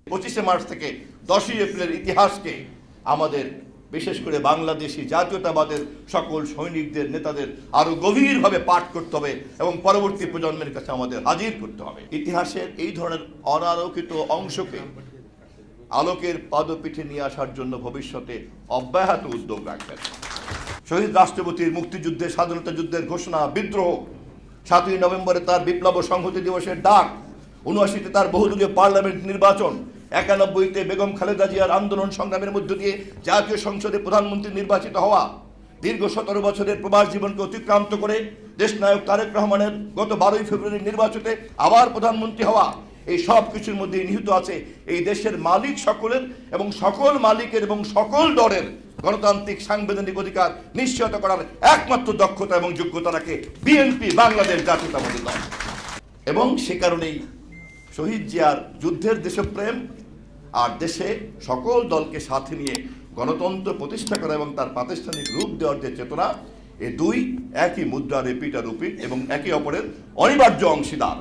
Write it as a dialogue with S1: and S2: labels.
S1: 25শে March থেকে 10ই এপ্রিলের ইতিহাসকে আমাদের বিশেষ করে বাংলাদেশি জাতীয়তাবাদের সকল সৈনিকদের নেতাদের আরো গভীরভাবে পাঠ করতে হবে এবং পরবর্তী প্রজন্মের কাছে আমাদের হাজির করতে হবে। ইতিহাসের এই ধরনের অনালোকিত অংশকে আলোকের পাদপীঠে নিয়ে আসার জন্য ভবিষ্যতে অব্যাহত উদ্যোগ রাখবেন। শহীদ রাষ্ট্রপতির মুক্তিযুদ্ধের স্বাধীনতা যুদ্ধের ঘোষণা, বিদ্রোহ, 7ই নভেম্বরে তার বিপ্লব ও সংহতি দিবসের ডাক, 79তে তার বহুদলীয় পার্লামেন্ট নির্বাচন, 91তে বেগম খালেদা জিয়ার আন্দোলন সংগ্রামের মধ্য দিয়ে জাতীয় সংসদে প্রধানমন্ত্রী নির্বাচিত হওয়া, দীর্ঘ 17 বছরের প্রবাস জীবনকে অতিক্রান্ত করে দেশনায়ক তারেক রহমানের গত 12ই ফেব্রুয়ারি নির্বাচনে আবার প্রধানমন্ত্রী হওয়া, এই সব কিছুর মধ্যে নিহিত আছে এই দেশের মালিক সকলের এবং সকল মালিকের এবং সকল দলের গণতান্ত্রিক সাংবিধানিক অধিকার নিশ্চিত করার একমাত্র দক্ষতা এবং যোগ্যতা রাখে বিএনপি, বাংলাদেশ জাতীয়তাবাদী দল। এবং সে কারণেই শহীদ জিয়ার যুদ্ধের দেশপ্রেম আর দেশে সকল দলকে সাথে নিয়ে গণতন্ত্র প্রতিষ্ঠা করা এবং তার প্রাতিষ্ঠানিক রূপ দেওয়ার যে চেতনা, এ দুই একই মুদ্রার রিপিট আর রিপিট এবং একে অপরের অনিবার্য অংশীদার।